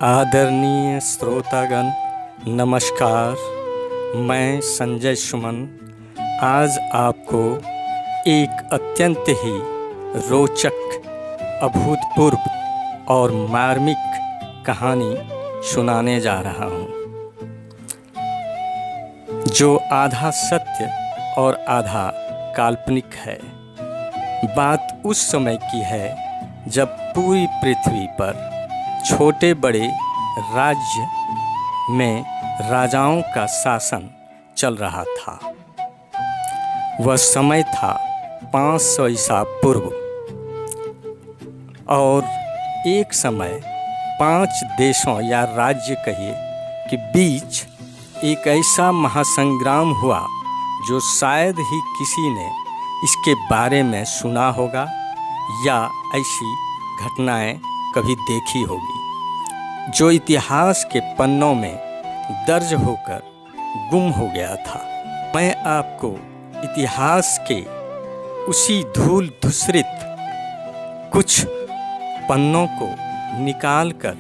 आदरणीय श्रोतागण, नमस्कार। मैं संजय सुमन आज आपको एक अत्यंत ही रोचक, अभूतपूर्व और मार्मिक कहानी सुनाने जा रहा हूँ, जो आधा सत्य और आधा काल्पनिक है। बात उस समय की है जब पूरी पृथ्वी पर छोटे बड़े राज्य में राजाओं का शासन चल रहा था। वह समय था 500 ईसा पूर्व, और एक समय 5 देशों या राज्य कहिए के बीच एक ऐसा महासंग्राम हुआ जो शायद ही किसी ने इसके बारे में सुना होगा या ऐसी घटनाएं कभी देखी होगी, जो इतिहास के पन्नों में दर्ज होकर गुम हो गया था। मैं आपको इतिहास के उसी धूल धूसरित कुछ पन्नों को निकालकर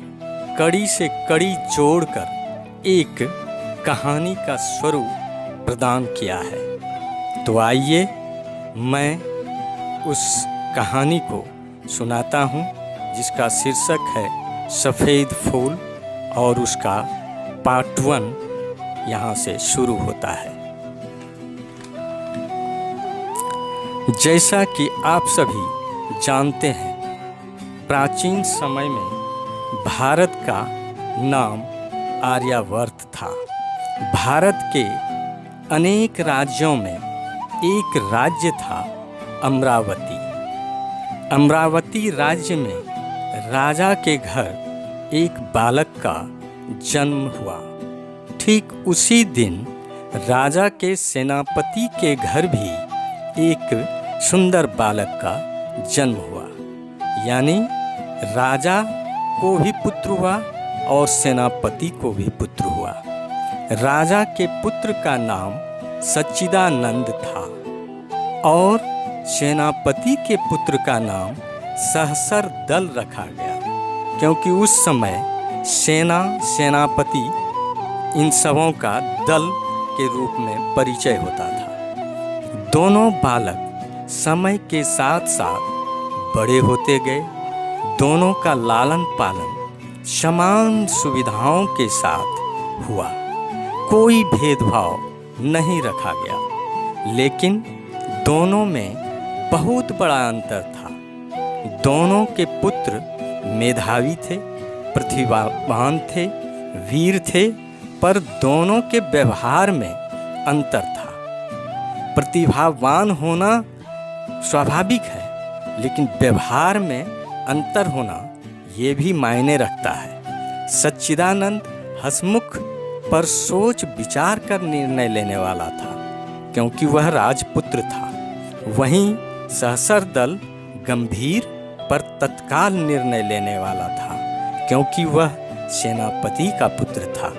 कड़ी से कड़ी जोड़कर एक कहानी का स्वरूप प्रदान किया है। तो आइए मैं उस कहानी को सुनाता हूँ, जिसका शीर्षक है सफ़ेद फूल, और उसका पार्ट 1 यहाँ से शुरू होता है। जैसा कि आप सभी जानते हैं, प्राचीन समय में भारत का नाम आर्यावर्त था। भारत के अनेक राज्यों में एक राज्य था अमरावती। अमरावती राज्य में राजा के घर एक बालक का जन्म हुआ। ठीक उसी दिन राजा के सेनापति के घर भी एक सुंदर बालक का जन्म हुआ। यानी राजा को भी पुत्र हुआ और सेनापति को भी पुत्र हुआ। राजा के पुत्र का नाम सच्चिदानंद था और सेनापति के पुत्र का नाम सहस्रदल रखा गया, क्योंकि उस समय सेनापति इन सबों का दल के रूप में परिचय होता था। दोनों बालक समय के साथ साथ बड़े होते गए। दोनों का लालन पालन समान सुविधाओं के साथ हुआ, कोई भेदभाव नहीं रखा गया। लेकिन दोनों में बहुत बड़ा अंतर था। दोनों के पुत्र मेधावी थे, प्रतिभावान थे, वीर थे, पर दोनों के व्यवहार में अंतर था। प्रतिभावान होना स्वाभाविक है, लेकिन व्यवहार में अंतर होना ये भी मायने रखता है। सच्चिदानंद हंसमुख पर सोच विचार कर निर्णय लेने वाला था, क्योंकि वह राजपुत्र था। वहीं सहस्रदल गंभीर पर तत्काल निर्णय लेने वाला था, क्योंकि वह सेनापति का पुत्र था।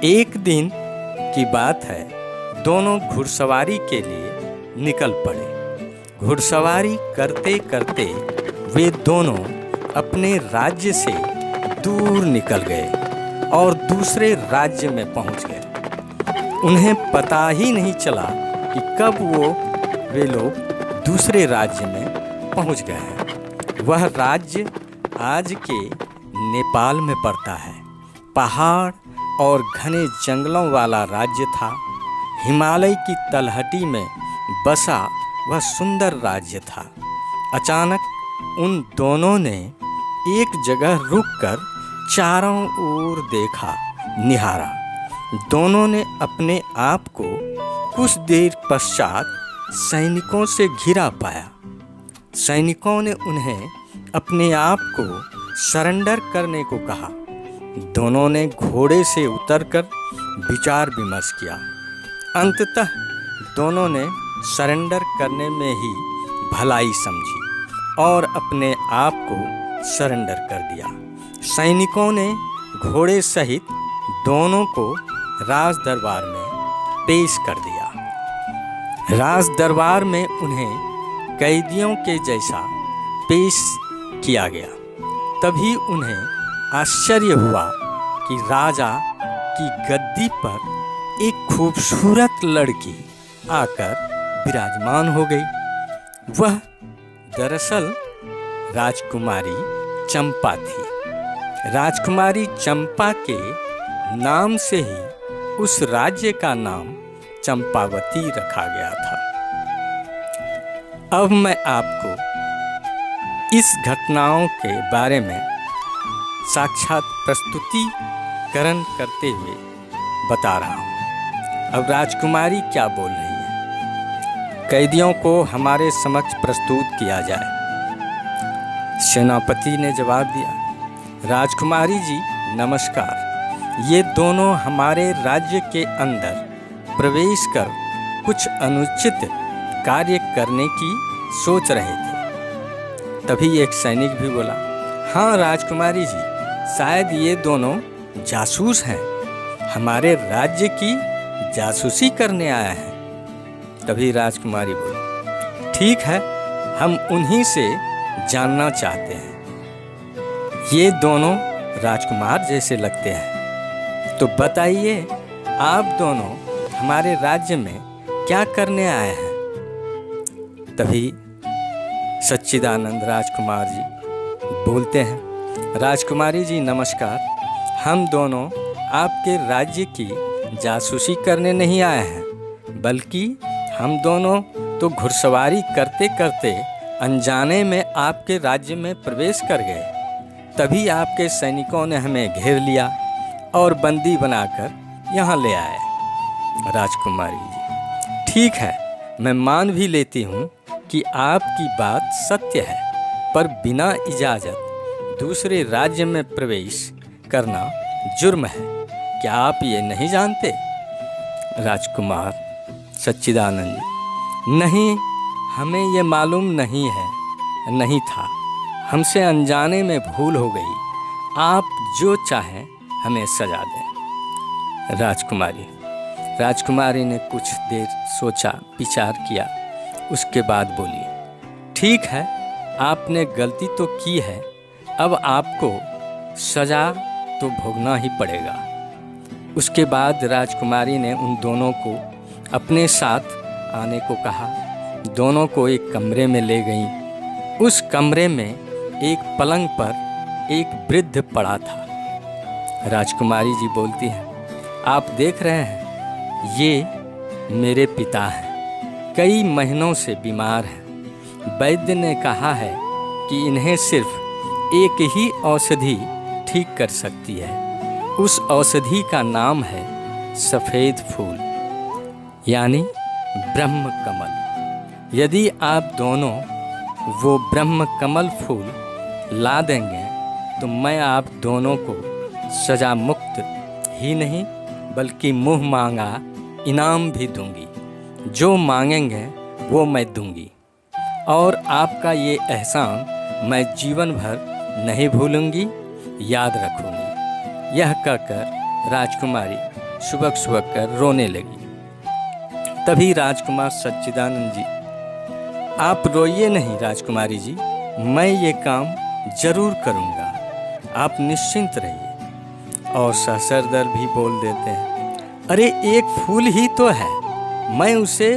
एक दिन की बात है, दोनों घुड़सवारी के लिए निकल पड़े। घुड़सवारी करते करते वे दोनों अपने राज्य से दूर निकल गए और दूसरे राज्य में पहुंच गए। उन्हें पता ही नहीं चला कि कब वे लोग दूसरे राज्य में पहुंच गए हैं। वह राज्य आज के नेपाल में पड़ता है। पहाड़ और घने जंगलों वाला राज्य था। हिमालय की तलहटी में बसा वह सुंदर राज्य था। अचानक उन दोनों ने एक जगह रुककर चारों ओर देखा, निहारा। दोनों ने अपने आप को कुछ देर पश्चात सैनिकों से घिरा पाया। सैनिकों ने उन्हें अपने आप को सरेंडर करने को कहा। दोनों ने घोड़े से उतरकर विचार विमर्श किया। अंततः दोनों ने सरेंडर करने में ही भलाई समझी और अपने आप को सरेंडर कर दिया। सैनिकों ने घोड़े सहित दोनों को राज दरबार में पेश कर दिया। राज दरबार में उन्हें कैदियों के जैसा पेश किया गया। तभी उन्हें आश्चर्य हुआ कि राजा की गद्दी पर एक खूबसूरत लड़की आकर विराजमान हो गई। वह दरअसल राजकुमारी चंपा थी। राजकुमारी चंपा के नाम से ही उस राज्य का नाम चंपावती रखा गया था। अब मैं आपको इस घटनाओं के बारे में साक्षात प्रस्तुतिकरण करते हुए बता रहा हूँ। अब राजकुमारी क्या बोल रही है, कैदियों को हमारे समक्ष प्रस्तुत किया जाए। सेनापति ने जवाब दिया, राजकुमारी जी नमस्कार। ये दोनों हमारे राज्य के अंदर प्रवेश कर कुछ अनुचित कार्य करने की सोच रहे थे। तभी एक सैनिक भी बोला, हाँ राजकुमारी जी, शायद ये दोनों जासूस हैं, हमारे राज्य की जासूसी करने आया है। तभी राजकुमारी बोली, ठीक है, हम उन्हीं से जानना चाहते हैं। ये दोनों राजकुमार जैसे लगते हैं, तो बताइए आप दोनों हमारे राज्य में क्या करने आए हैं। तभी सच्चिदानंद राजकुमार जी बोलते हैं, राजकुमारी जी नमस्कार, हम दोनों आपके राज्य की जासूसी करने नहीं आए हैं, बल्कि हम दोनों तो घुड़सवारी करते करते अनजाने में आपके राज्य में प्रवेश कर गए। तभी आपके सैनिकों ने हमें घेर लिया और बंदी बनाकर यहाँ ले आए। राजकुमारी जी, ठीक है, मैं मान भी लेती हूँ कि आपकी बात सत्य है, पर बिना इजाज़त दूसरे राज्य में प्रवेश करना जुर्म है। क्या आप ये नहीं जानते? राजकुमार सच्चिदानंद जी, नहीं, हमें ये मालूम नहीं था, हमसे अनजाने में भूल हो गई। आप जो चाहें हमें सजा दें। राजकुमारी ने कुछ देर सोचा विचार किया, उसके बाद बोली, ठीक है, आपने गलती तो की है, अब आपको सजा तो भोगना ही पड़ेगा। उसके बाद राजकुमारी ने उन दोनों को अपने साथ आने को कहा। दोनों को एक कमरे में ले गईं। उस कमरे में एक पलंग पर एक वृद्ध पड़ा था। राजकुमारी जी बोलती हैं, आप देख रहे हैं, ये मेरे पिता हैं, कई महीनों से बीमार हैं। वैद्य ने कहा है कि इन्हें सिर्फ एक ही औषधि ठीक कर सकती है। उस औषधि का नाम है सफ़ेद फूल, यानी ब्रह्म कमल। यदि आप दोनों वो ब्रह्म कमल फूल ला देंगे तो मैं आप दोनों को सजा मुक्त ही नहीं बल्कि मुँह मांगा इनाम भी दूंगी। जो मांगेंगे वो मैं दूंगी, और आपका ये एहसान मैं जीवन भर नहीं भूलूंगी, याद रखूंगी। यह कहकर राजकुमारी सुबक सुबक कर रोने लगी। तभी राजकुमार सच्चिदानंद जी, आप रोइए नहीं राजकुमारी जी, मैं ये काम जरूर करूँगा, आप निश्चिंत रहिए। और सहस्रदल भी बोल देते हैं, अरे एक फूल ही तो है, मैं उसे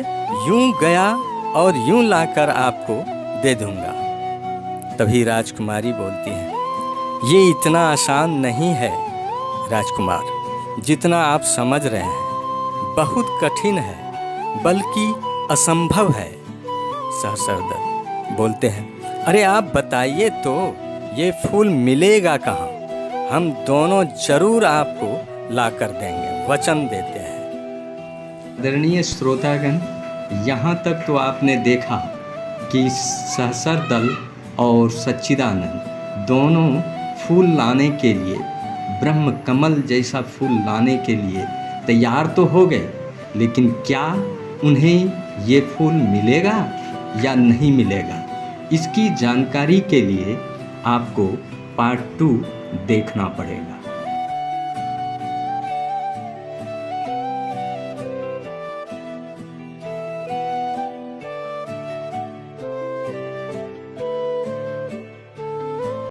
यूं गया और यूं लाकर आपको दे दूंगा। तभी राजकुमारी बोलती है, ये इतना आसान नहीं है राजकुमार, जितना आप समझ रहे हैं, बहुत कठिन है, बल्कि असंभव है। सहस्रदल बोलते हैं, अरे आप बताइए तो, ये फूल मिलेगा कहाँ? हम दोनों जरूर आपको ला कर देंगे, वचन देते हैं। आदरणीय श्रोतागण, यहाँ तक तो आपने देखा कि सहस्रदल और सच्चिदानंद दोनों फूल लाने के लिए, ब्रह्म कमल जैसा फूल लाने के लिए तैयार तो हो गए, लेकिन क्या उन्हें ये फूल मिलेगा या नहीं मिलेगा, इसकी जानकारी के लिए आपको पार्ट 2 देखना पड़ेगा।